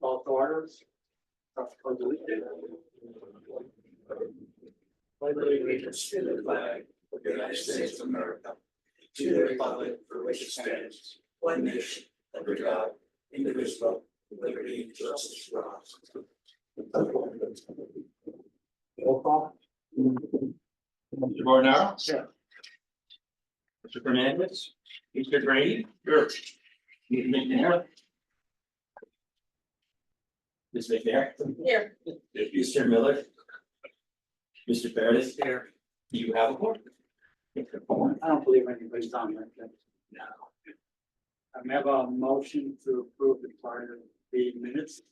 Call to order. Pledge allegiance to the flag of the United States of America, to the republic for which it stands, one nation, under God, indivisible, with liberty and justice for all. Roll call. Mr. Barnaro? Yeah. Mr. Fernandez? Mr. Grady? Sure. Ms. McNair? Ms. McNair? Here. Mr. Miller? Mr. Paradis? Here. Do you have a board? I don't believe anybody's on that. No. I have a motion to approve the prior meeting minutes.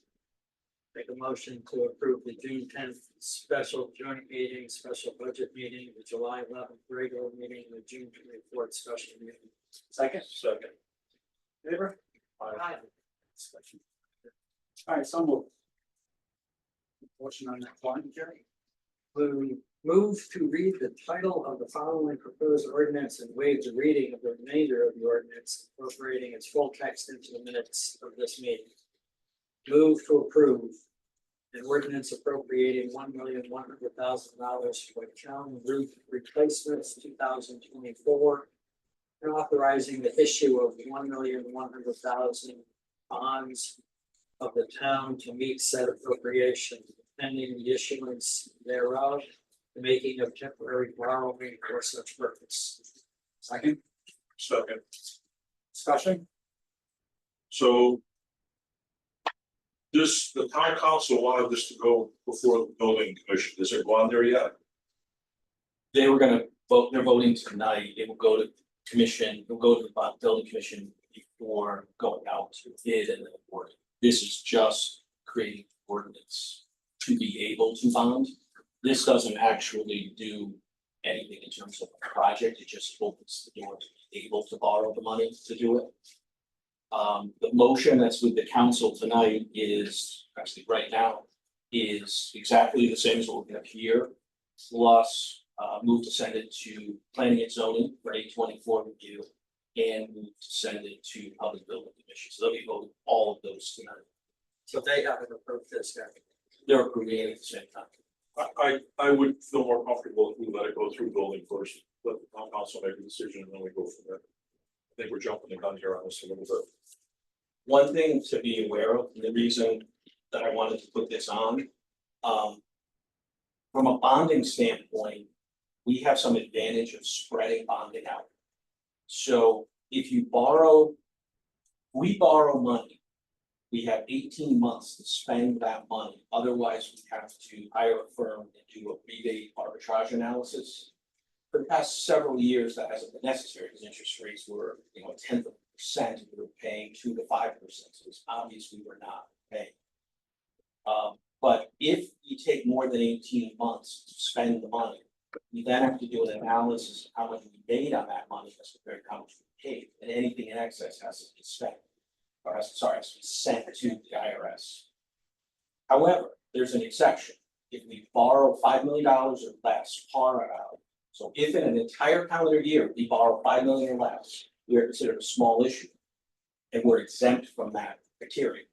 Make a motion to approve the June 10th special joint meeting, special budget meeting, the July 11th regular meeting, the June 24th special meeting. Second. Second. Favor? Aye. All right, so moved. Motion on that one, Jerry. We move to read the title of the following proposed ordinance and waive the reading of the remainder of the ordinance, incorporating its full text into the minutes of this meeting. Move to approve an ordinance appropriating $1,100,000 for town roof replacements 2024. And authorizing the issue of $1,100,000 bonds of the town to meet said appropriation, pending the issuance thereof, the making of temporary borrowing for such purpose. Second. Second. Discussion. So. The town council wanted this to go before the building commission. Has it gone there yet? They were gonna vote, they're voting tonight, it will go to commission, it will go to the building commission before going out to bid and then award. This is just creating ordinance to be able to bond. This doesn't actually do anything in terms of a project, it just opens the door to be able to borrow the money to do it. The motion that's with the council tonight is, actually right now, is exactly the same as what we have here. Plus, move to send it to planning and zoning for 824 review and move to send it to public building commission. So they'll be voting all of those tonight. So they haven't approved this yet. They're approving it at the same time. I would feel more comfortable if we let it go through building first, let the town council make a decision and then we go from there. I think we're jumping the gun here on this a little bit. One thing to be aware of, and the reason that I wanted to put this on, from a bonding standpoint, we have some advantage of spreading bonding out. So if we borrow money, we have 18 months to spend that money. Otherwise, we have to hire a firm and do a rebate arbitrage analysis. For the past several years, that hasn't been necessary because interest rates were, 1/10%. We were paying 2 to 5%. So it's obvious we were not paying. But if you take more than 18 months to spend the money, you then have to do an analysis of how much we made on that money as compared to how much we paid, and anything in excess has to be spent. Or has to be sent to the IRS. However, there's an exception. If we borrow $5 million or less, par out. So if in an entire calendar year, we borrow $5 million or less, we are considered a small issue. And we're exempt from that criteria.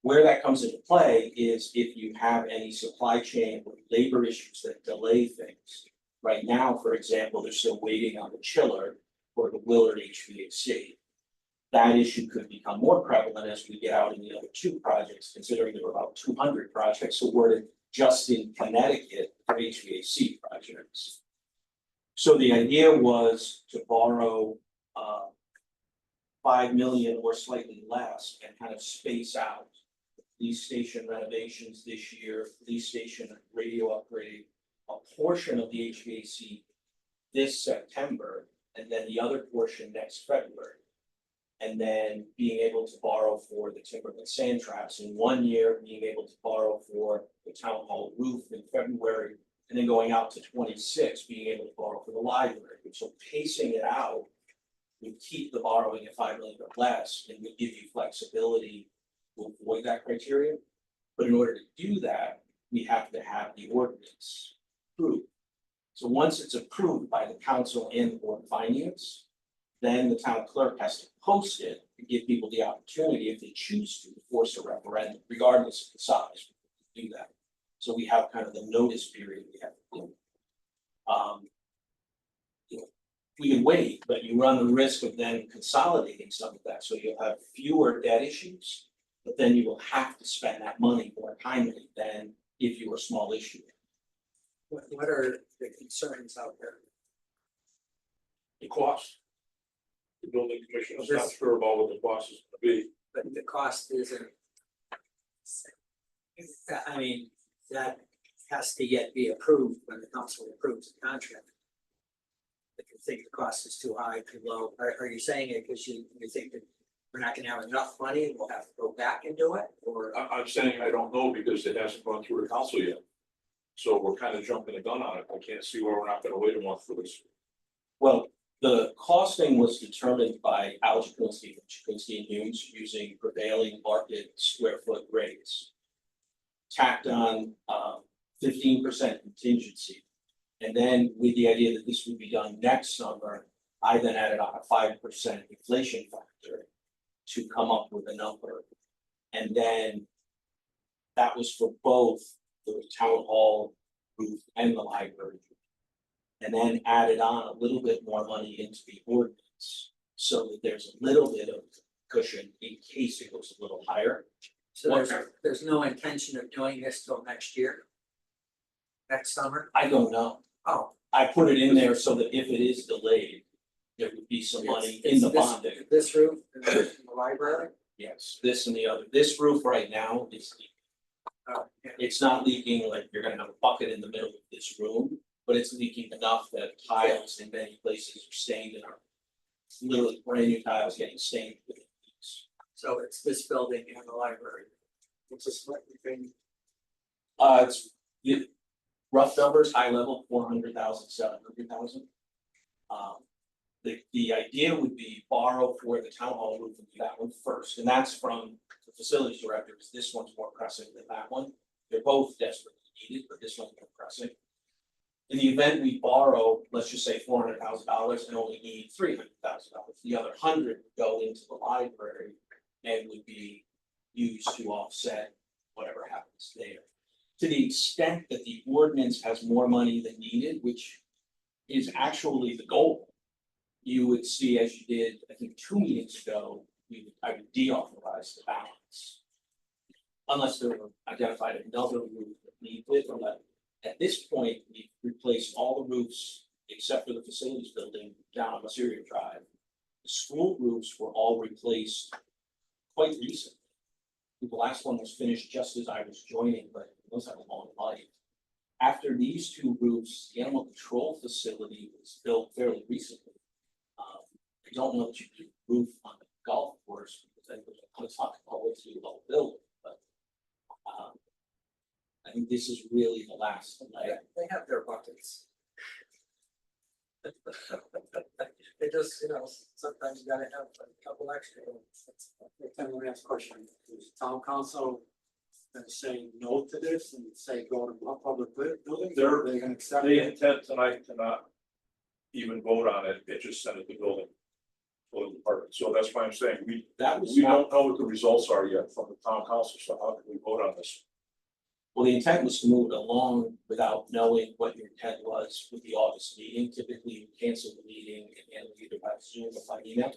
Where that comes into play is if you have any supply chain or labor issues that delay things. Right now, for example, they're still waiting on the chiller for the Willard HVAC. That issue could become more prevalent as we get out in the other two projects, considering there were about 200 projects awarded just in Connecticut for HVAC projects. So the idea was to borrow 5 million or slightly less and kind of space out police station renovations this year, police station radio upgrade, a portion of the HVAC this September, and then the other portion next February. And then being able to borrow for the Timberland sand traps in 1 year, being able to borrow for the town hall roof in February, and then going out to 26, being able to borrow for the library. So pacing it out would keep the borrowing at 5 million or less and would give you flexibility to avoid that criteria. But in order to do that, we have to have the ordinance approved. So once it's approved by the council and the board of finance, then the town clerk has to post it and give people the opportunity, if they choose to force a referendum, regardless of the size, do that. So we have kind of the notice period we have to do. You know, we can wait, but you run the risk of then consolidating some of that, so you'll have fewer debt issues. But then you will have to spend that money more timely than if you were a small issue. What are the concerns out there? The cost. The building commissioner is not sure about what the cost is gonna be. But the cost isn't. I mean, that has to yet be approved when the council approves the contract. If you think the cost is too high, too low, are you saying it because you think that we're not gonna have enough money and we'll have to go back and do it, or? I'm saying I don't know because it hasn't gone through the council yet. So we're kind of jumping the gun on it. I can't see why we're not gonna wait a month for this. Well, the costing was determined by Al Chakwinsky from Chakwinsky and Humes using prevailing market square foot rates. Tacked on 15% contingency. And then with the idea that this would be done next summer, I then added on a 5% inflation factor to come up with a number. And then that was for both the town hall roof and the library. And then added on a little bit more money into the ordinance, so that there's a little bit of cushion in case it goes a little higher. So there's no intention of doing this till next year? Next summer? I don't know. Oh. I put it in there so that if it is delayed, there would be some money in the bonding. This roof and the library? Yes, this and the other. This roof right now is leaking. Oh, yeah. It's not leaking like you're gonna have a bucket in the middle of this room, but it's leaking enough that tiles in many places are stained and are literally brand new tiles getting stained with leaks. So it's this building and the library. What's the split between? It's the rough numbers, high level, 400,000, 700,000. The idea would be borrow for the town hall roof and do that one first, and that's from the facilities director, because this one's more pressing than that one. They're both desperately needed, but this one's more pressing. In the event we borrow, let's just say $400,000 and only need $300,000, the other 100 would go into the library and would be used to offset whatever happens there. To the extent that the ordinance has more money than needed, which is actually the goal, you would see, as you did, I think 2 meetings ago, I would deauthorize the balance. Unless there were identified another roof that needed it, or that, at this point, we've replaced all the roofs except for the facilities building down on Syria Drive. The school roofs were all replaced quite recently. The last one was finished just as I was joining, but those have a long life. After these two roofs, the animal control facility was built fairly recently. I don't know that you could roof on the golf course, because I think I'm talking all the way through the whole building, but I think this is really the last leg. They have their buckets. They just, sometimes you gotta have a couple extra ones. Let me ask a question. Is town council gonna say no to this and say go to public buildings? Or are they gonna accept They it? intend tonight to not even vote on it, they just send it to building department. So that's why I'm saying we That don't know what the results are yet from the town council, so how can we vote on this? Well, the intent was to move it along without knowing what your intent was with the August meeting. Typically, you cancel the meeting and either by Zoom or by email.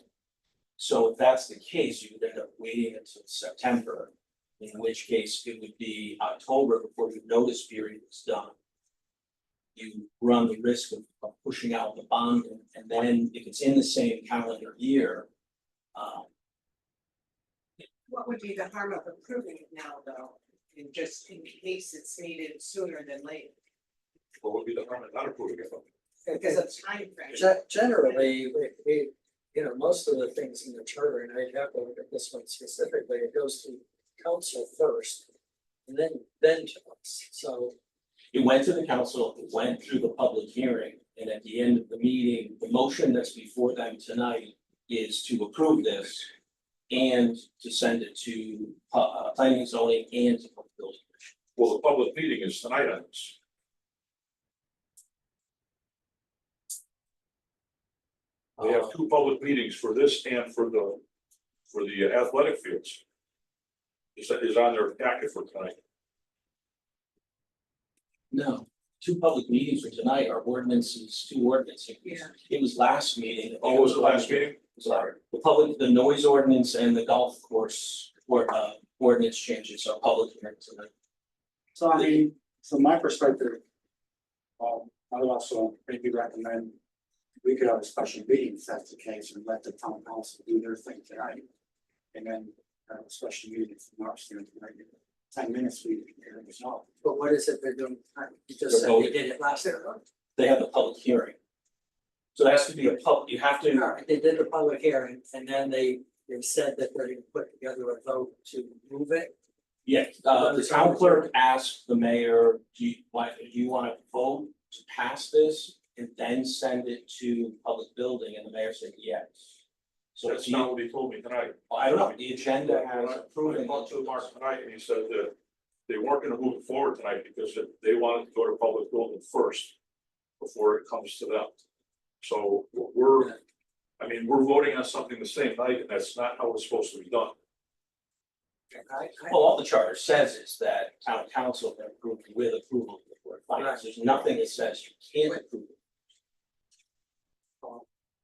So if that's the case, you would end up waiting until September, in which case it would be October before your notice period is done. You run the risk of pushing out the bond, and then if it's in the same calendar year, What would be the harm of approving it now, though, and just in case it's needed sooner than later? What would be the harm in not approving it? Because of time frame. Generally, we, most of the things in the charter, and I have to look at this one specifically, it goes to council first. And then to us, so. it went to the council, it went through the public hearing, and at the end of the meeting, the motion that's before them tonight is to approve this and to send it to planning and zoning and to public building commission. Well, the public meeting is tonight on this. They have two public meetings for this and for the athletic fields. Is on their packet for tonight. No, two public meetings for tonight are ordinances, two ordinances. Yeah. It was last meeting. Oh, was it last meeting? Sorry, the noise ordinance and the golf course ordinance changes are public hearings tonight. So I mean, from my perspective, I would also maybe recommend we could have a special meeting if that's the case and let the town council do their thing tonight. And then have a special meeting from our standpoint, 10 minutes, we can hear it resolved. But what is it they're doing? You just said they did it last year. They have the public hearing. So it has to be a you have All to, right, they did the public hearing and then they said that they're gonna put together a vote to move it. the town clerk asked the mayor, do you want to vote to pass this? And then send it to public building, and the mayor said yes. So That's it's not not, what he told me tonight. I don't know, the agenda When has I approving. talked to Mark tonight, and he said that they weren't gonna move it forward tonight because they wanted to go to public building first before it comes to them. So we're voting on something the same night, and that's not how it's supposed to be done. Well, all the charter says is that town council can approve with approval of the board of finance, there's nothing that says you can't approve it.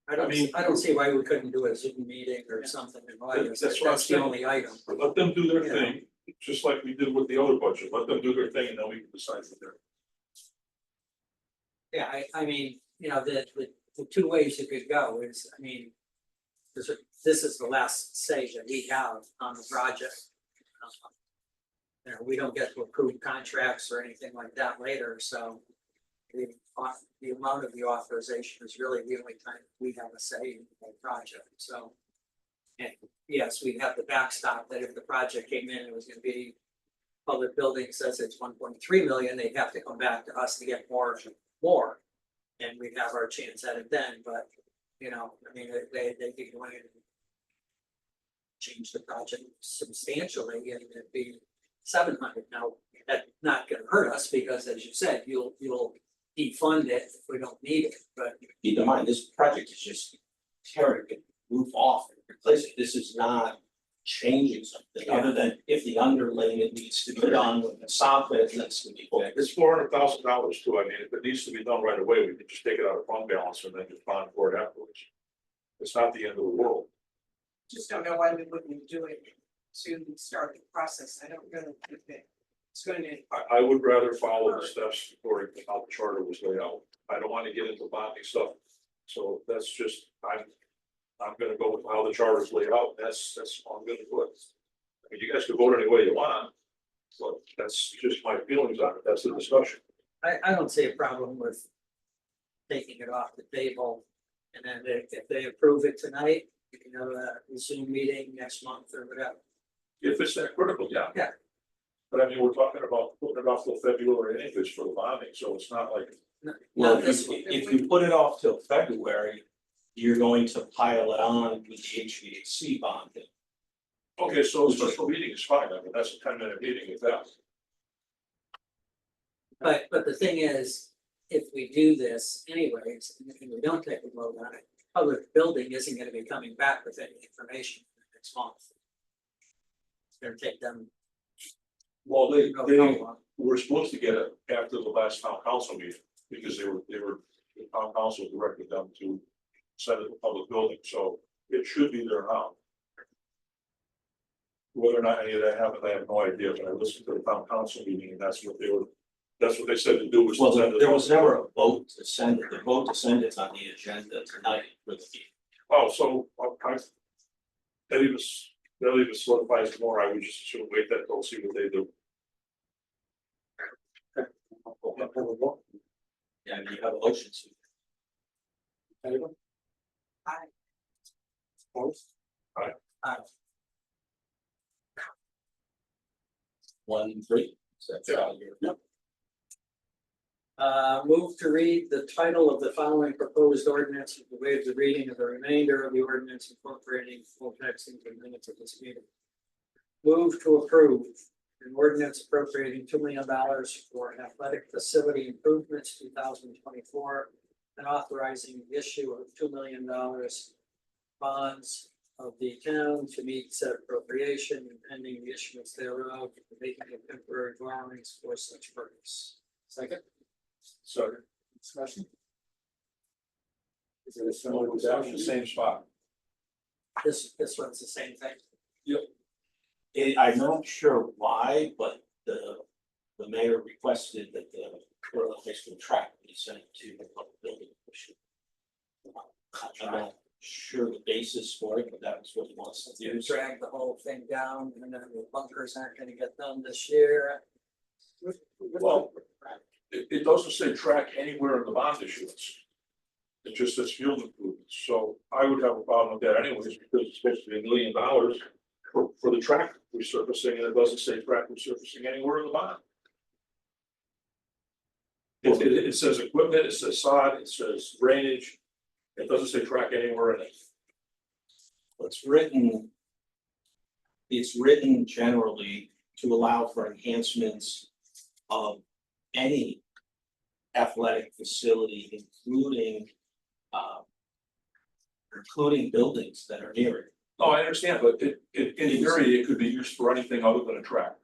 I don't see why we couldn't do a Zoom meeting or something in August. That's what I'm That's the saying. only item. But let them do their Yeah. thing, just like we did with the other budget, let them do their thing, and then we can decide from there. Yeah, I mean, you know, the two ways you could go is, I mean, this is the last say that we have on the project. You know, we don't get to approve contracts or anything like that later, so the amount of the authorization is really the only time we have a say in the project, so. And yes, we have the backstop that if the project came in, it was gonna be, public building says it's 1.3 million, they'd have to come back to us to get more. And we'd have our chance at it then, but, you know, I mean, they could go in and change the project substantially and it'd be 700. Now, that's not gonna hurt us because as you said, you'll defund it if we don't need it, but Keep in mind, this project is just tearing the roof off and replacing, it. This is not changing something, other than if the underlaying it needs to be done with the soffit, that's gonna be fixed. It's $400,000 too, I mean, if it needs to be done right away, we can just take it out of fund balance and then just bond for it afterwards. It's not the end of the world. Just don't know why we wouldn't do it to start the process. I don't really think that it's going to. I would rather follow the steps according to how the charter was laid out. I don't want to get into bonding stuff. So that's just, I'm gonna go with how the charter is laid out. That's how I'm gonna do it. I mean, you guys can vote any way you want, but that's just my feelings on it. That's the discussion. I don't see a problem with taking it off the table. And then if they approve it tonight, you can have a Zoom meeting next month or whatever. If it's that critical, yeah. Yeah. But I mean, we're talking about putting it off till February anyways for the bonding, so it's not like, Well, Not this one. if you put it off till February, you're going to pile it on with the HVAC bonding. okay, so a special meeting is fine. I mean, that's a 10-minute meeting with that. But the thing is, if we do this anyways, and we don't take a vote on it, public building isn't gonna be coming back with any information next month. It's gonna take them. Well, they how long. were supposed to get it after the last town council meeting, because the town council directed them to send it to public building, so it should be there now. Whether or not any of that happened, I have no idea, but I listened to the town council meeting, and that's what they said to do was. to Well, send it there to- was never a vote to send it, the vote to send it's on the agenda tonight for the meeting. Oh, so that even solidifies more, I would just sort of wait that, they'll see what they do. Yeah, and you have a motion to. Anyone? Aye. Opposed? 1-3. So that's all your. Move to read the title of the following proposed ordinance and to waive the reading of the remainder of the ordinance incorporating full text into the minutes of this meeting. Move to approve an ordinance appropriating $2 million for athletic facility improvements 2024 and authorizing the issue of $2 million bonds of the town to meet said appropriation and pending the issuance thereof, making of temporary dwellings for such purpose. Second, So Discussion? Is it a similar it's on the discussion? same spot. this one's the same thing. I'm not sure why, but the mayor requested that the Berlin High School track be sent to the public building commission. I'm not sure the basis for it, but that was what he wants to do. Drag the whole thing down, and then the bunkers aren't gonna get done this year. Well, it doesn't say track anywhere in the bond issuance. It just says field improvements, so I would have a problem with that anyways, because it's supposed to be $1 million for the track resurfacing, and it doesn't say track resurfacing anywhere in the bond. It says equipment, it says sod, it says drainage, it doesn't say track anywhere in it. It's written generally to allow for enhancements of any athletic facility, including buildings that are near it. No, I understand, but in theory, it could be used for anything other than a track,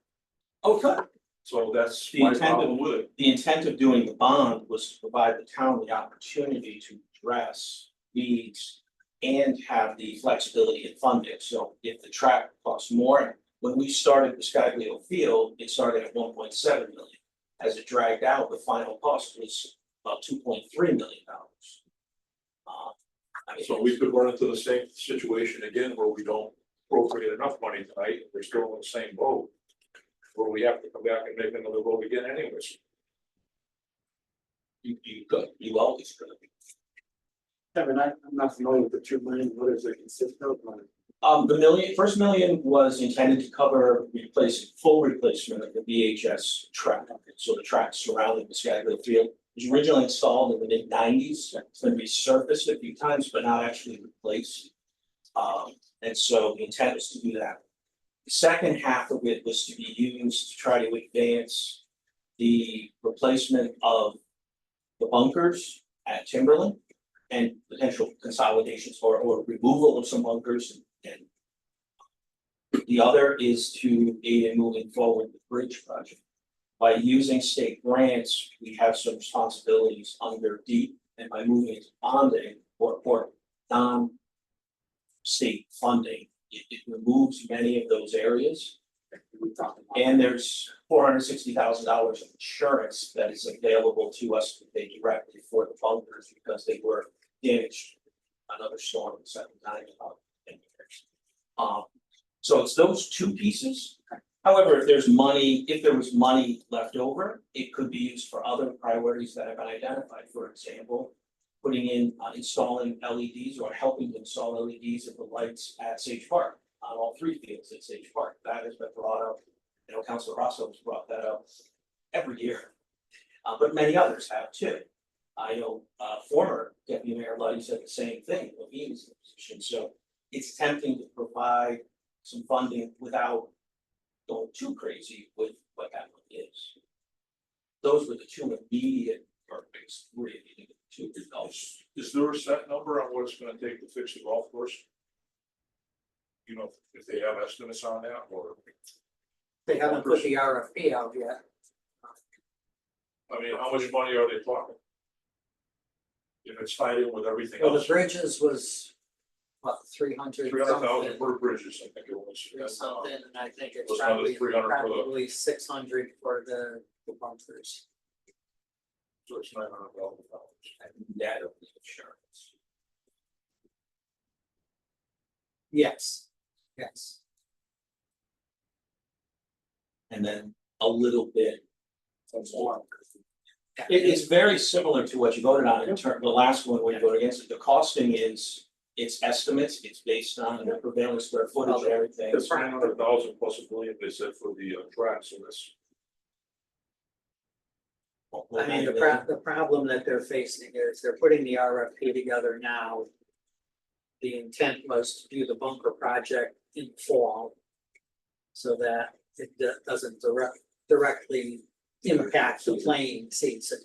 Okay. so that's The my intent of- problem with it. The intent of doing the bond was to provide the town the opportunity to address needs and have the flexibility in funding. So if the track costs more, when we started the Skyview Field, it started at 1.7 million. As it dragged out, the final cost was about $2.3 million. So we could run into the same situation again where we don't appropriate enough money tonight, we're still in the same boat. Where we have to come back and make another vote again anyways. You always could. Kevin, I'm not familiar with the 2 million, what does it consist of? The first million was intended to cover full replacement of the VHS track. So the track surrounding the Skyview Field was originally installed in the mid-90s. It's been resurfaced a few times, but not actually replaced. And so the intent was to do that. The second half of it was to be used to try to advance the replacement of the bunkers at Timberland and potential consolidations or removal of some bunkers. And the other is to aid in moving forward the bridge project. By using state grants, we have some responsibilities under DEEP, and by moving into bonding or non-state funding, it removes many of those areas. We talked about. And there's $460,000 of insurance that is available to us to pay directly for the bunkers because they were damaged. Another storm the second time in about 10 years. So it's those two pieces. However, if there was money left over, it could be used for other priorities that have been identified. For example, installing LEDs or helping to install LEDs at the lights at Sage Park, on all three fields at Sage Park. That has been brought up. Councilor Rosso has brought that up every year. But many others have too. I know former Deputy Mayor Luddy said the same thing when he was in the position. So it's tempting to provide some funding without going too crazy with what that one is. Those were the two immediate purposes, really, the two results. Is there a set number on what it's gonna take to fix the golf course? You know, if they have estimates on that, or, They haven't put the RFP out yet. I mean, how much money are they talking? If it's tied in with everything Well, the else, bridges was, what, 300 $300,000 something, per bridges, I think it was. or something, and I think it's Was another probably, 300 for the- probably 600 for the bunkers. So it's $900,000. Net of the insurance. Yes, yes. And then a little bit more. Yeah. It's very similar to what you voted on in term, the last one where you voted against it. The costing is, it's estimates, it's based on the prevailing square footage and everything. It's 900,000 plus $1 million, they said, for the track, so that's. I mean, the problem that they're facing is they're putting the RFP together now. The intent was to do the bunker project in fall. So that it doesn't directly impact the playing season.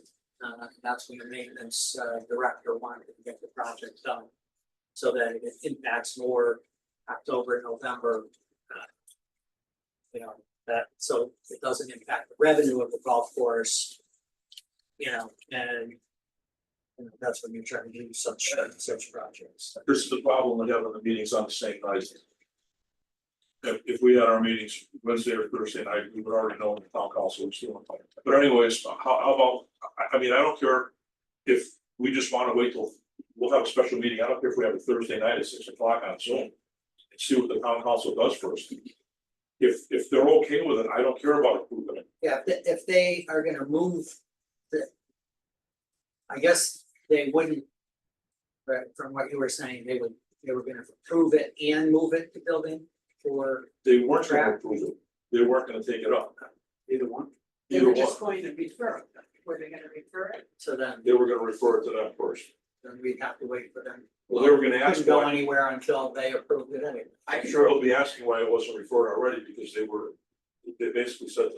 That's when the maintenance director wanted to get the project done. So that it impacts more October, November. You know, that, so it doesn't impact the revenue of the golf course. You know, and that's when you're trying to do such projects. This is the problem with having the meetings on the same night. If we had our meetings Wednesday or Thursday night, we would already know the town council was doing. But anyways, how about, I mean, I don't care if we just wanna wait till, we'll have a special meeting, I don't care if we have a Thursday night at 6 o'clock on Zoom. And see what the town council does first. If they're okay with it, I don't care about approving it. Yeah, if they are gonna move the. I guess they wouldn't. But from what you were saying, they were gonna approve it and move it to building for They weren't gonna approve it, they weren't gonna take it up. either one. They Either were one, just going to refer it, were they gonna refer it? So then they were gonna refer it to them first. we'd have to wait for them. Well, they were gonna ask Couldn't go why, anywhere until they approved it anyway. I'm sure they'll be asking why it wasn't referred already, because they basically said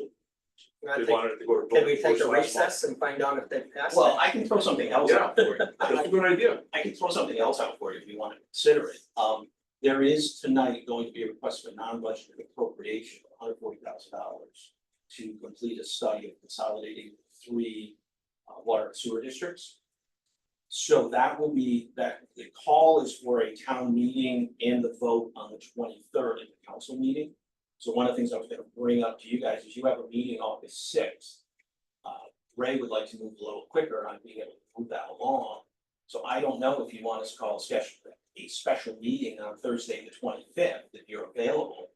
that they wanted it to go to. Can we take a last month. recess and find out if they passed? Well, I can throw something else out for you. That's a good idea. I can throw something else out for you if you want to consider it. There is tonight going to be a request for non-budgeted appropriation of $140,000 to complete a study of consolidating 3 water and sewer districts. So that will be, that the call is for a town meeting and the vote on the 23rd in the council meeting. So one of the things I was gonna bring up to you guys is you have a meeting August 6th. Ray would like to move a little quicker on being able to move that along. So I don't know if you want us to call a special meeting on Thursday, the 25th, if you're available.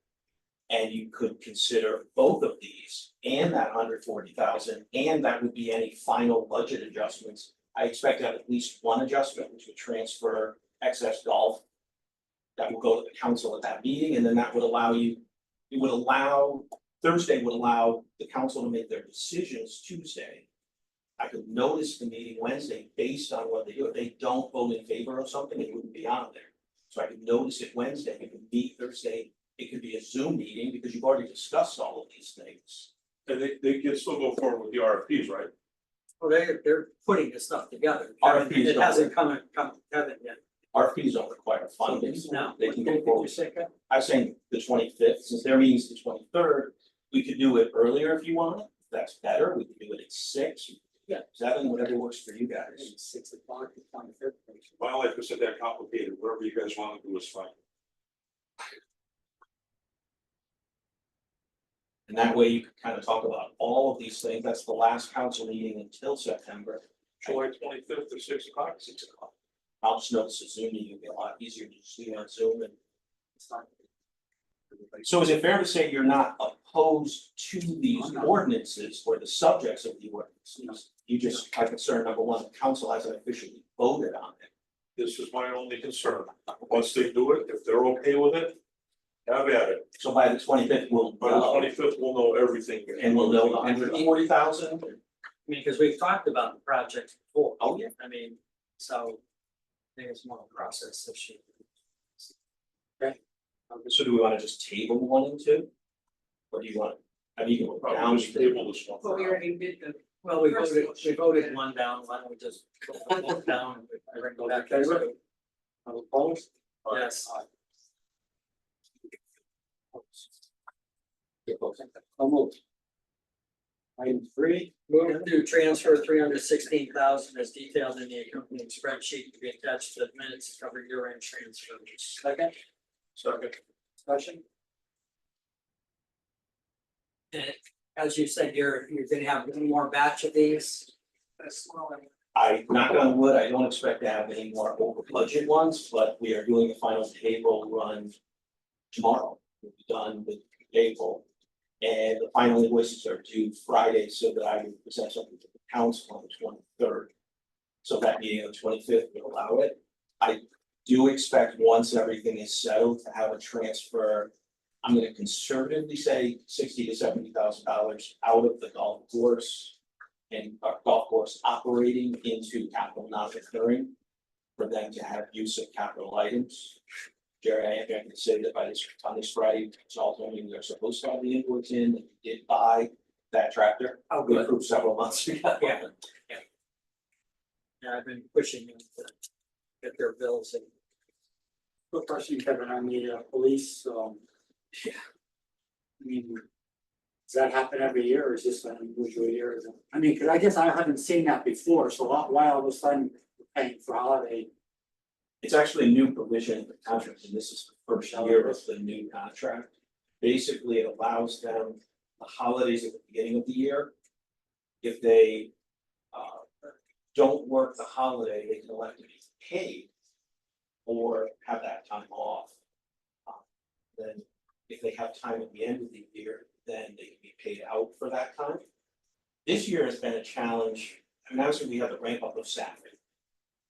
And you could consider both of these and that 140,000, and that would be any final budget adjustments. I expect to have at least one adjustment, which would transfer excess golf. That will go to the council at that meeting, and then that would allow you, it would allow, Thursday would allow the council to make their decisions Tuesday. I could notice the meeting Wednesday based on what they do. If they don't vote in favor of something, it wouldn't be on there. So I could notice it Wednesday, it could meet Thursday, it could be a Zoom meeting because you've already discussed all of these things. And they can still go forward with the RFPs, right? Well, they're putting this stuff together. RFPs It don't hasn't come to Kevin yet. RFPs don't require funding. No. They can go forward. I'm saying the 25th, since their meeting's the 23rd, we could do it earlier if you want. If that's better, we could do it at 6, 7, whatever works for you guys. 6 o'clock, 25th. My life isn't that complicated, whatever you guys wanna do is fine. And that way you can kind of talk about all of these things. That's the last council meeting until September. July 25th at 6 o'clock. 6 o'clock. I'll just notice the Zoom meeting will be a lot easier to see on Zoom and. So is it fair to say you're not opposed to these ordinances or the subjects of the ordinances? You just are concerned, number one, the council hasn't officially voted on it. This is my only concern. Once they do it, if they're okay with it, have at it. So by the 25th, we'll By the know, 25th, we'll know everything. and we'll know 140,000. I mean, because we've talked about the project before. Oh, yeah. I mean, so I think it's more of a process issue. So do we want to just table 1 and 2? Or do you want, I mean, you can go down. Probably just table this one. But we already did the, Well, we First voted, motion. we voted one down, why don't we just vote both down, and bring it back to two? Opposed? Yes. So moved. Item 3, Move to transfer 316,000 as detailed in the accompanying spreadsheet to be attached to the minutes to cover year-end transfers. second, Second. discussion, And as you said, you're gonna have one more batch of these. the smaller. I, knock on wood, I don't expect to have any more over budget ones, but we are doing the final payroll run tomorrow. We'll be done with April. And the final invoices are due Friday, so that I can present something to the council on the 23rd. So that meeting on the 25th would allow it. I do expect, once everything is settled, to have a transfer. I'm gonna conservatively say $60,000 to $70,000 out of the golf course and golf course operating into capital non-recurring for them to have use of capital items. Jerry, I am going to say that on this Friday, it's all told me they're supposed to have the invoice in, and we did buy that tractor. Oh, We good. approved several months ago. Yeah. Yeah, I've been pushing them to get their bills in. Quick question, Kevin, on the police, Yeah. I mean, does that happen every year or is this an unusual year? I mean, cause I guess I haven't seen that before, so why all of a sudden we're paying for holiday? It's actually a new provision in the contract, and this is the first year of the new contract. Basically, it allows them the holidays at the beginning of the year. If they don't work the holiday, they can elect to be paid or have that time off. Then if they have time at the end of the year, then they can be paid out for that time. This year has been a challenge, I mean, obviously we had the ramp up of staffing.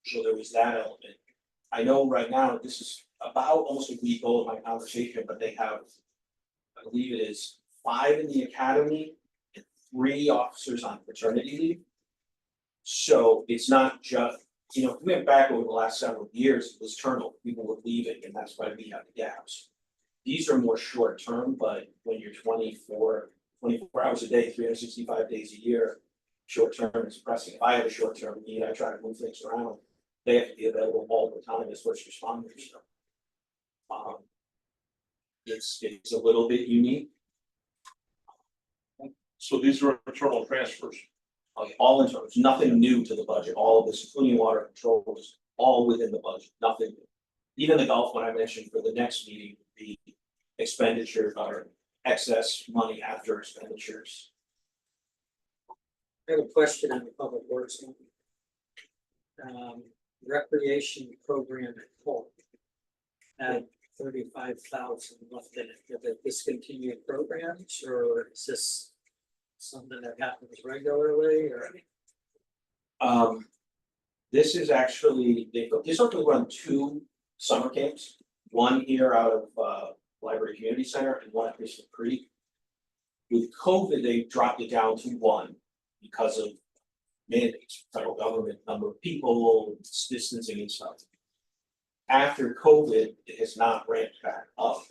So there was that element. I know right now, this is about almost a week old, my conversation, but they have, I believe it is 5 in the academy and 3 officers on paternity leave. So it's not just, you know, if we went back over the last several years, it was turnover, people were leaving, and that's why we have the gaps. These are more short term, but when you're 24 hours a day, 365 days a year, short term is pressing. If I have a short term need, I try to move things around. They have to be available all the time as first responders. It's a little bit unique. So these are internal transfers. All in terms, nothing new to the budget, all of this, including water controls, all within the budget, nothing new. Even the golf one I mentioned for the next meeting, the expenditures are excess money after expenditures. I have a question on the public works. Recreation program at home. Had 35,000 left in it. Are they discontinued programs or is this something that happens regularly or? This is actually, they sort of run 2 summer camps, one here out of Library Community Center and one at Crystal Creek. With COVID, they dropped it down to 1 because of mandates, federal government, number of people, distancing and stuff. After COVID, it has not ramped back up.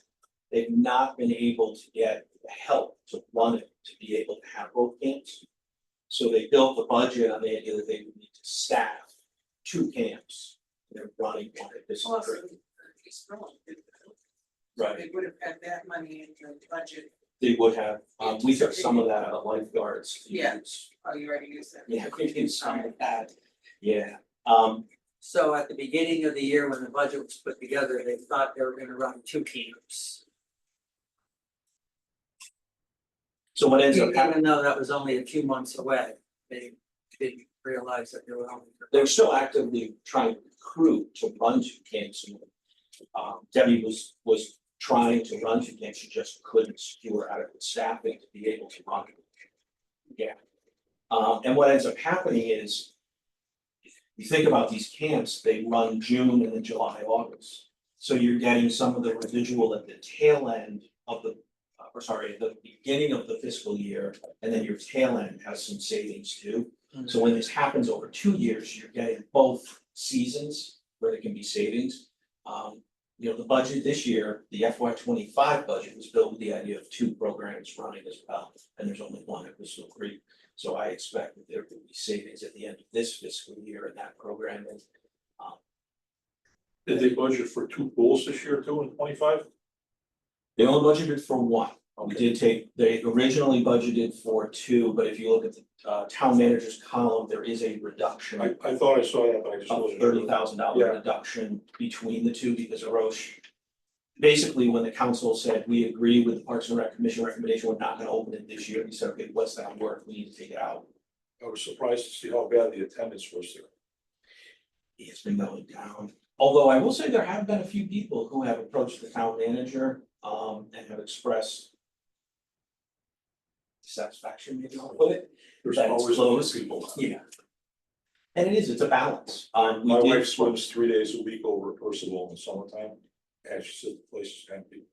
They've not been able to get the help to run it, to be able to have both camps. So they built the budget on the idea that they would need to staff 2 camps. They're running one at this Also, creek. it's wrong. Right, They would have had that money in the budget. they would have, we took some of that out of lifeguards. to Yeah. use. Oh, you already used that. Yeah, we did some of that, yeah, So at the beginning of the year, when the budget was put together, they thought they were gonna run 2 camps. so what ends up happening, Even though that was only a few months away, they didn't realize that they were only. they're still actively trying to recruit to run 2 camps. Debbie was trying to run 2 camps, she just couldn't secure adequate staffing to be able to run it. Yeah. And what ends up happening is, you think about these camps, they run June and then July, August. So you're getting some of the residual at the tail end of the, the beginning of the fiscal year, and then your tail end has some savings too. So when this happens over 2 years, you're getting both seasons where there can be savings. You know, the budget this year, the FY25 budget was built with the idea of 2 programs running as well, and there's only 1 at Crystal Creek. So I expect that there will be savings at the end of this fiscal year in that program. And Did they budget for 2 pools this year too in 25? they only budgeted for 1. We did take, they originally budgeted for 2, but if you look at the town manager's column, there is a reduction I thought I saw that, but I just of wasn't sure. $30,000 Yeah. reduction between the 2 because of Roche. Basically, when the council said, we agree with the Parks and Rec Commission recommendation, we're not gonna open it this year, we said, okay, what's that worth, we need to take it out. I was surprised to see how bad the attendance was there. It's been going down, although I will say there have been a few people who have approached the town manager, and have expressed dissatisfaction, maybe I'll put it. There's That it's always closed. those people. Yeah. And it's a balance, we My did- wife swims 3 days a week over at Percival in the summertime, and she said the place is empty.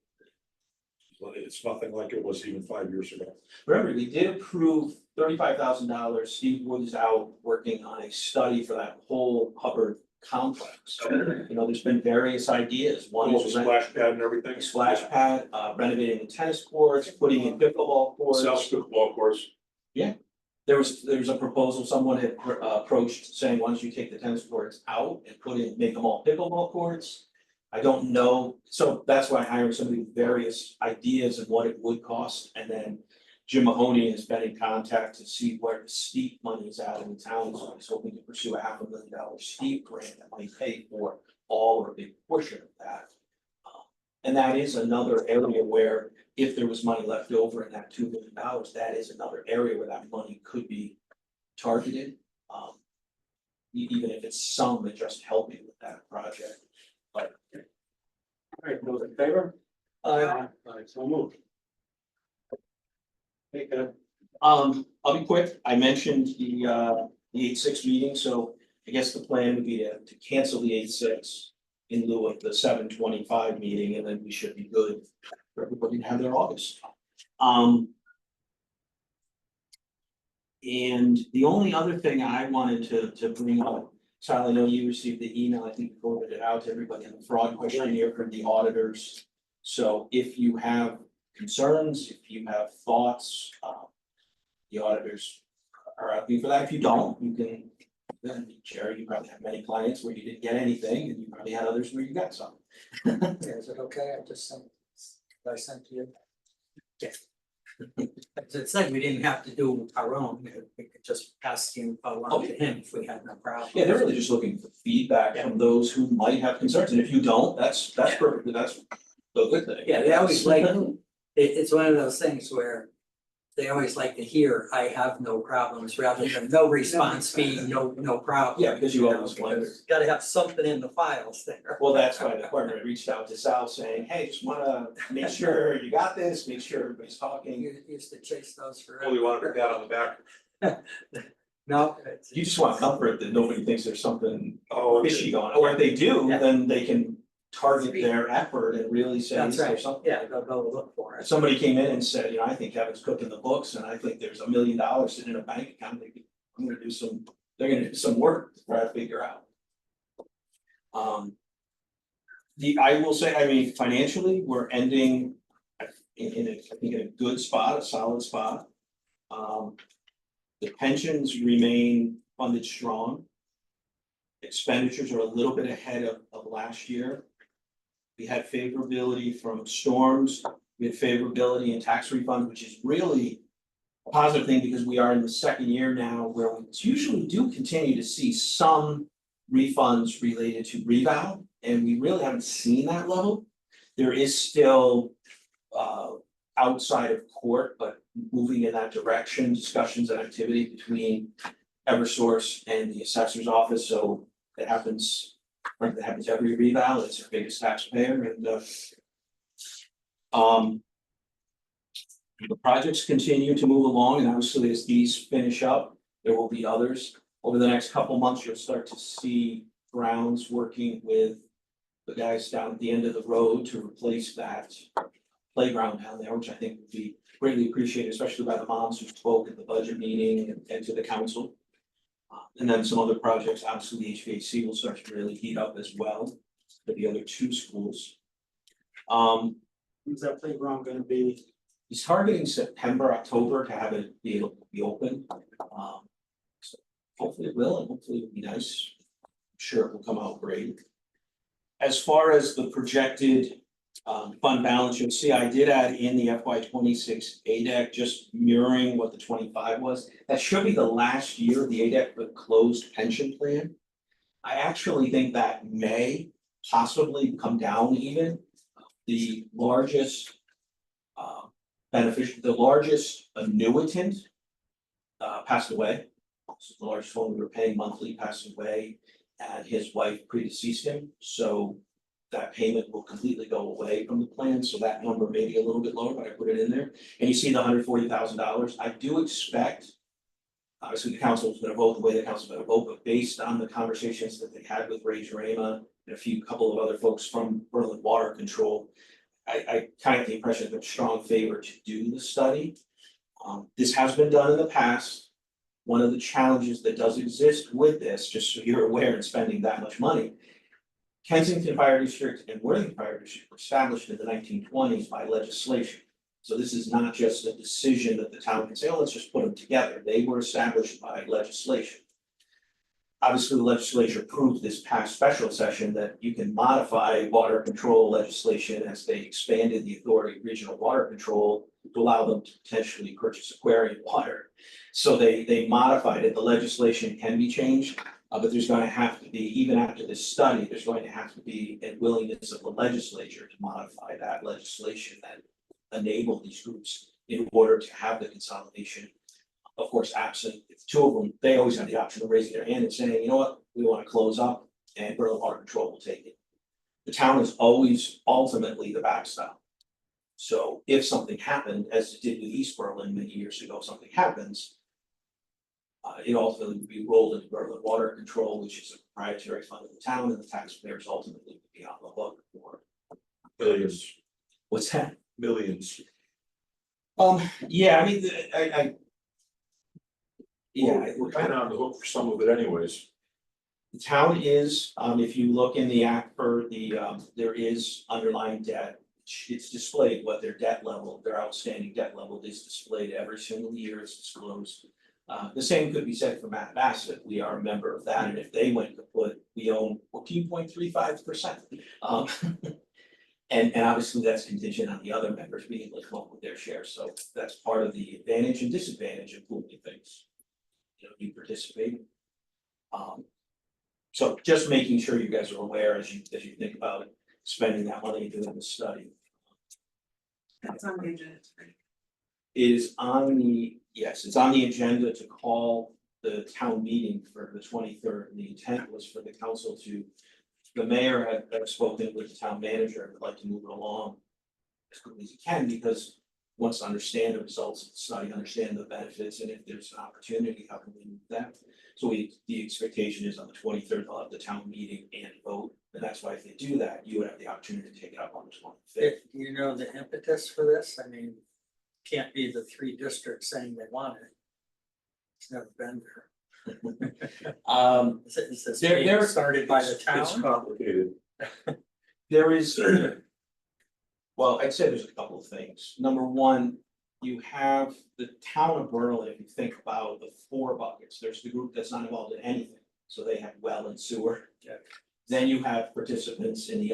But it's nothing like it was even 5 years ago. Remember, we did approve $35,000, Steve Wood is out working on a study for that whole Hubbard complex. You know, there's been various ideas, one Almost is a splash pad and everything. splash pad, renovating the tennis courts, putting in pickleball courts. South pickleball course. There was a proposal, someone had approached saying, why don't you take the tennis courts out and make them all pickleball courts? I don't know, so that's why I hired somebody with various ideas of what it would cost, and then Jim Mahoney has been in contact to see where the steep money is at in the town, so he's hoping to pursue $500,000 steep grant that might pay for all or a big portion of that. And that is another area where if there was money left over in that $2 million, that is another area where that money could be targeted. Even if it's some that just helping with that project. All right, those in favor? Aye, so moved. Take a, I'll be quick, I mentioned the 8-6 meeting, so I guess the plan would be to cancel the 8-6 in lieu of the 7/25 meeting, and then we should be good for everybody to have their August. And the only other thing I wanted to bring up, Sal, I know you received the email, I think you forwarded it out to everybody, and the fraud questionnaire from the auditors. So if you have concerns, if you have thoughts, the auditors are asking for that. If you don't, you can, then Jerry, you probably have many clients where you didn't get anything, and you probably had others where you got some. Yeah, is it okay? I just sent to you. Yeah. As it said, we didn't have to do our own, we could just ask him, along to him if we had no problem. Yeah, they're really just looking for feedback from those who might have concerns, and if you don't, that's perfect, that's a good thing. Yeah, they always like, it's one of those things where they always like to hear, I have no problems, rather than no response being no problem. Yeah, because you always wonder. Gotta have something in the files there. Well, that's why the department reached out to Sal saying, hey, just wanna make sure you got this, make sure everybody's talking. You used to chase those forever. Well, you want to put that on the back. No, You just want comfort that nobody thinks there's something Oh, fishy going on, or if they do, Yeah. then they can target their effort and really say, that's is there right, something? yeah, they'll go look for If it. somebody came in and said, you know, I think Kevin's cooking the books, and I think there's $1 million sitting in a bank account, I'm gonna do some, they're gonna do some work to try to figure out. I will say, I mean, financially, we're ending in a good spot, a solid spot. The pensions remain funded strong. Expenditures are a little bit ahead of last year. We had favorability from storms, we had favorability in tax refund, which is really a positive thing because we are in the second year now where we usually do continue to see some refunds related to revow, and we really haven't seen that level. There is still outside of court, but moving in that direction, discussions and activity between Eversource and the assessor's office, so it happens. Right, that happens every revow, it's our biggest taxpayer, and the projects continue to move along, and obviously as these finish up, there will be others. Over the next couple months, you'll start to see Browns working with the guys down at the end of the road to replace that playground down there, which I think would be greatly appreciated, especially by the moms who spoke at the budget meeting and to the council. And then some other projects, obviously the HVAC will start to really heat up as well for the other two schools. when's that playground gonna be? He's targeting September, October to have it be able to be open. So hopefully it will, and hopefully it'll be nice. I'm sure it will come out great. As far as the projected fund balance, you'll see I did add in the FY26 ADEC, just mirroring what the 25 was. That should be the last year of the ADEC with closed pension plan. I actually think that may possibly come down even. The largest the largest annuitant passed away. So the largest one we were paying monthly passed away, and his wife predeceased him, so that payment will completely go away from the plan, so that number may be a little bit lower, but I put it in there. And you see the $140,000, I do expect. Obviously, the council is gonna vote the way the council is gonna vote, but based on the conversations that they had with Ray Jarema and a couple of other folks from Berlin Water Control. I kind of have the impression of a strong favor to do the study. This has been done in the past. One of the challenges that does exist with this, just so you're aware in spending that much money. Kensington Fire District and Worthing Fire District were established in the 1920s by legislation. So this is not just a decision that the town can say, oh, let's just put them together. They were established by legislation. Obviously, the legislature approved this past special session that you can modify water control legislation as they expanded the authority of regional water control to allow them to potentially purchase aquarium water. So they modified it. The legislation can be changed, but there's going to have to be, even after this study, there's going to have to be a willingness of the legislature to modify that legislation that enable these groups in order to have the consolidation. Of course, absent, if two of them, they always have the option of raising their hand and saying, you know what, we want to close up, and Berlin Water Control will take it. The town is always ultimately the backstop. So if something happened, as it did with East Berlin many years ago, something happens, it ultimately would be rolled into Berlin Water Control, which is a proprietary fund of the town, and the taxpayers ultimately would be on the hook for. Billions, What's that? millions. Yeah, I mean, yeah, We're kind of on the hook for some of it anyways. the town is, if you look in the act for the, there is underlying debt. It's displayed what their debt level, their outstanding debt level is displayed every single year, it's disclosed. The same could be said for Madawaska, we are a member of that, and if they went kaput, we own 14.35%. And obviously that's contingent on the other members being able to come up with their share, so that's part of the advantage and disadvantage of pooling things. You know, you participate. So just making sure you guys are aware as you think about spending that money doing the study. That's on the agenda tonight. Is on the, yes, it's on the agenda to call the town meeting for the 23rd. The intent was for the council to, the mayor had spoken with the town manager and would like to move it along as quickly as he can, because wants to understand the results of the study, understand the benefits, and if there's an opportunity, how can we move that? So the expectation is on the 23rd, they'll have the town meeting and vote, and that's why if they do that, you would have the opportunity to take it up on the 25th. If you know the impetus for this, I mean, can't be the three districts saying they want it. It's never been there. Is this There- being started by the It's town? complicated. There is, well, I'd say there's a couple of things. Number one, you have the town of Berlin, if you think about the 4 buckets, there's the group that's not involved in anything, so they have well and sewer. Yeah. Then you have participants in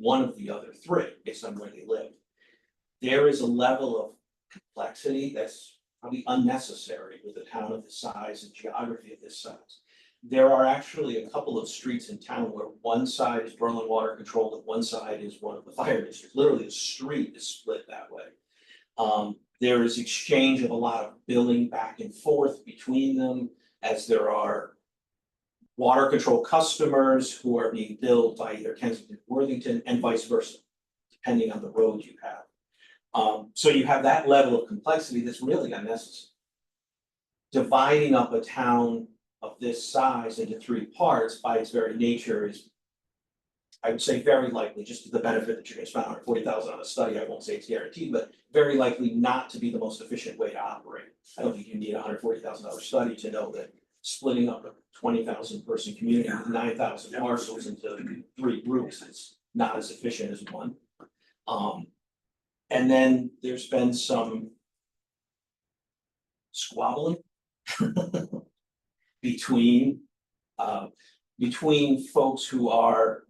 one of the other 3, based on where they live. There is a level of complexity that's probably unnecessary with a town of this size and geography of this size. There are actually a couple of streets in town where one side is Berlin Water Control and one side is one of the fire districts. Literally, the street is split that way. There is exchange of a lot of billing back and forth between them, as there are water control customers who are being billed by either Kensington or Worthington, and vice versa, depending on the road you have. So you have that level of complexity that's really unnecessary. Dividing up a town of this size into 3 parts by its very nature is, I would say, very likely, just to the benefit that you're gonna spend $140,000 on a study, I won't say it's guaranteed, but very likely not to be the most efficient way to operate. I don't think you need a $140,000 study to know that splitting up a 20,000 person community with 9,000 parcels into 3 groups is not as efficient as one. And then there's been some squabbling between folks who are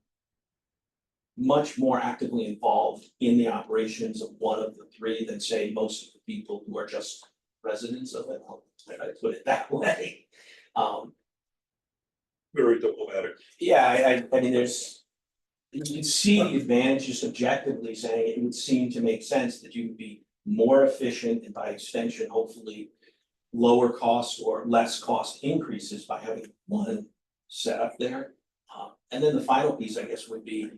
much more actively involved in the operations of one of the 3 than, say, most of the people who are just residents of it. I'll put it that way. Very diplomatic. Yeah, I mean, you can see the advantages objectively, saying it would seem to make sense that you would be more efficient and by extension, hopefully lower costs or less cost increases by having one set up there. And then the final piece, I guess, would be,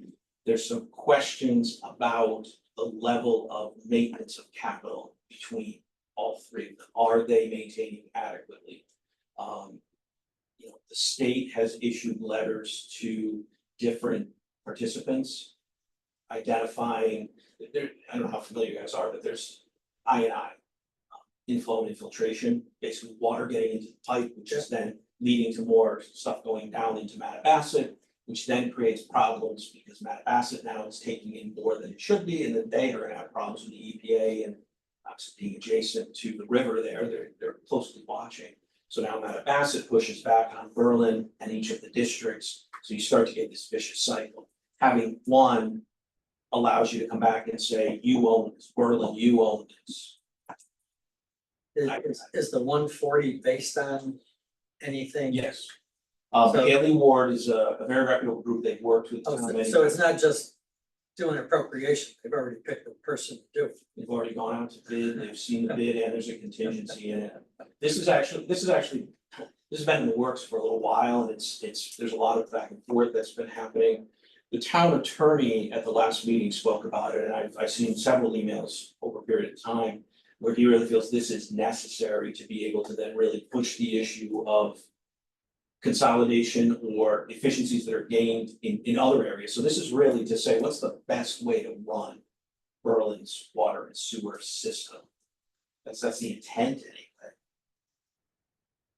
there's some questions about the level of maintenance of capital between all 3 of them. Are they maintaining adequately? You know, the state has issued letters to different participants, identifying, I don't know how familiar you guys are, but there's I&I, inflow and infiltration, basically water getting into the pipe, which is then leading to more stuff going down into Madawaska, which then creates problems because Madawaska now is taking in more than it should be, and then they are gonna have problems with the EPA and Obviously, being adjacent to the river there, they're closely watching. So now Mattabesett pushes back on Berlin and each of the districts, so you start to get this vicious cycle. Having one allows you to come back and say, you own this, Berlin, you own this. Is the 140 based on anything? Yes. So- Haley Ward is a very reputable group, they've worked with. Oh, town so many so it's times. not just doing appropriation, they've already picked the person to do it. They've already gone out to bid, they've seen the bid, and there's a contingency in it. This has been in the works for a little while, and there's a lot of back and forth that's been happening. The town attorney at the last meeting spoke about it, and I've seen several emails over a period of time where he really feels this is necessary to be able to then really push the issue of consolidation or efficiencies that are gained in other areas. So this is really to say, what's the best way to run Berlin's water and sewer system? That's the intent anyway.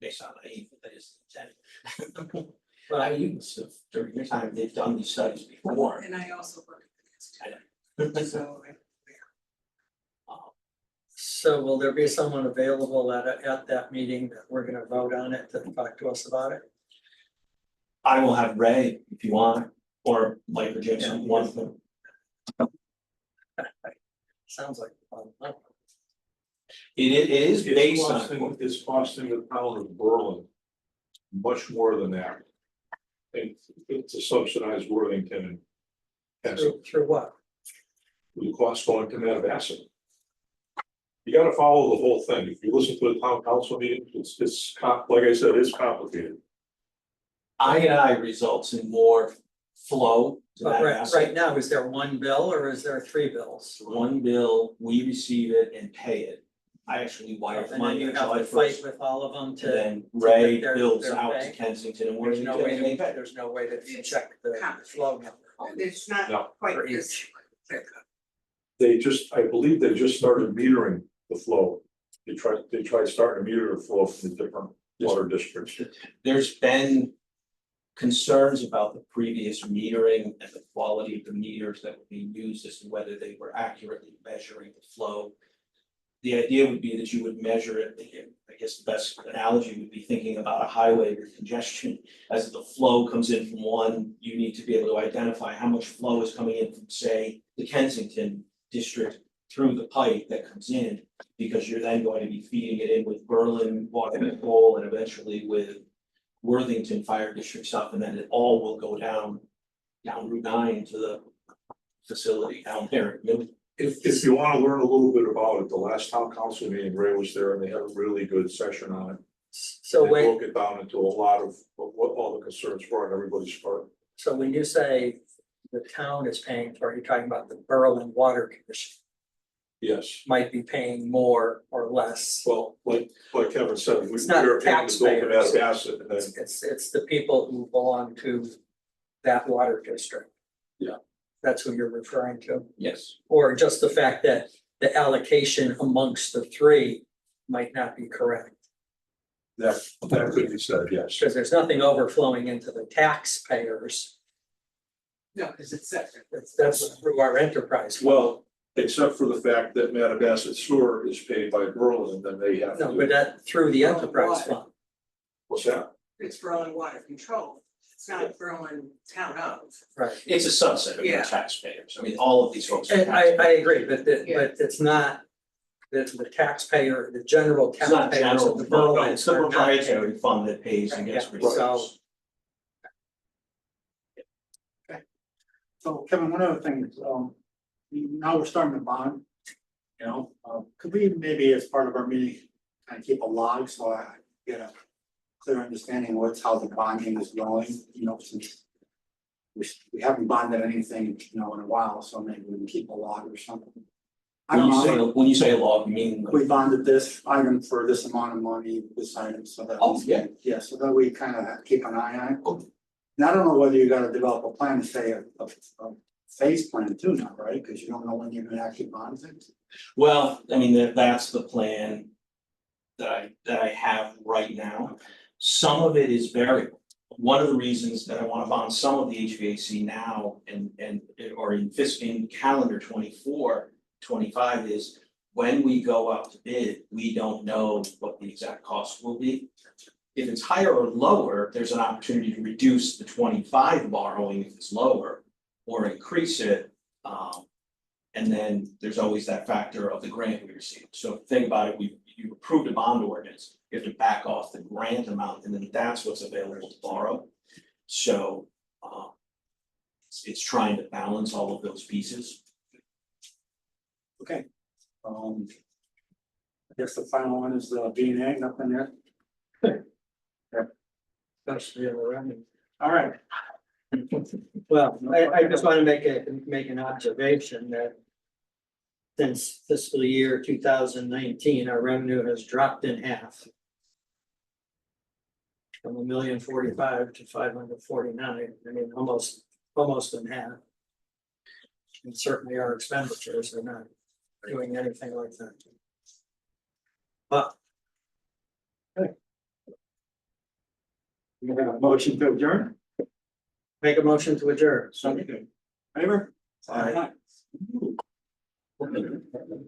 Based on that is the intent. But I used to, during your time, they've done these studies before. And I also work I at know. the so So will there be someone available at that meeting that we're gonna vote on it to talk to us about it? I will have Ray if you want, or Mike or Jason, one of them. Sounds like fun. It is based on. It's costing the town of Berlin much more than that. And it's a subsidized Worthington and Through what? the cost going to Mattabesett. You gotta follow the whole thing. If you listen to the town council meeting, like I said, it's complicated. I results in more flow to But that right asset. now, is there one bill or is there three bills? One bill, we receive it and pay it. I actually wire And the then money you on have July to fight first. with all of them And to, then Ray their- bills their out pay? to Kensington and there's no Worthington way and they to, pay. there's no way to check the flow number. It's not No. quite For this. each. I believe they just started metering the flow. They tried starting to meter the flow from the different water districts. There's been concerns about the previous metering and the quality of the meters that were being used as to whether they were accurately measuring the flow. The idea would be that you would measure it, I guess the best analogy would be thinking about a highway or congestion. As the flow comes in from one, you need to be able to identify how much flow is coming in from, say, the Kensington district through the pipe that comes in, because you're then going to be feeding it in with Berlin water control and eventually with Worthington Fire District stuff, and then it all will go down Route 9 to the facility down there. If you wanna learn a little bit about it, the last town council meeting, Ray was there and they had a really good session on it. So They wait, broke it down into a lot of what all the concerns were on everybody's part. so when you say the town is paying for it, you're talking about the Berlin Water Commission Yes, might be paying more or less. well, like Kevin said, we It's not were paying to go to taxpayers. Mattabesett and then, It's the people who belong to that water district. Yeah. That's who you're referring to, Yes. or just the fact that the allocation amongst the three might not be correct. that could be said, yes. Because there's nothing overflowing into the taxpayers, No, because it's separate. that's through our enterprise. Well, except for the fact that Mattabesett sewer is paid by Berlin, and then they have No, but to, that through the enterprise fund. what's that? It's Berlin Water Control. It's not Berlin Town Owned. Right. It's a subset of your Yeah. taxpayers. I mean, all of these folks. are And I taxpayers. agree, but it's not, the taxpayer, the general It's not taxpayers general, of the fund, Berlin. it's the are not proprietary paying. fund that pays and gets Yeah, so- reimbursed. So Kevin, one other thing, now we're starting to bond. Could we maybe as part of our meeting, kind of keep a log so I get a clear understanding of how the bonding is going, since. We haven't bonded anything, in a while, so maybe we can keep a log or something. I don't know, When you say a log, you mean. we bonded this item for this amount of money, this item, so that. Oh, yeah. Yeah, so that we kind of keep an eye on it. And I don't know whether you gotta develop a plan to say a phase plan too now, right? Because you don't know when you're gonna actually bond things. Well, I mean, that's the plan that I have right now. Some of it is variable. One of the reasons that I want to bond some of the HVAC now or in calendar 24, 25 is when we go out to bid, we don't know what the exact cost will be. If it's higher or lower, there's an opportunity to reduce the 25 borrowing if it's lower, or increase it. And then there's always that factor of the grant we received. So think about it, you approved a bond ordinance, you have to back off the grant amount, and then that's what's available to borrow. So, it's trying to balance all of those pieces. Okay. I guess the final one is the B and A, nothing there. Especially in the revenue. All right. Well, I just want to make an observation that since fiscal year 2019, our revenue has dropped in half. From $1,045,000 to $549,000, I mean, almost in half. And certainly our expenditures are not doing anything like that. But We have a motion to adjourn. make a motion to adjourn. Second. Favor? Aye. Aye.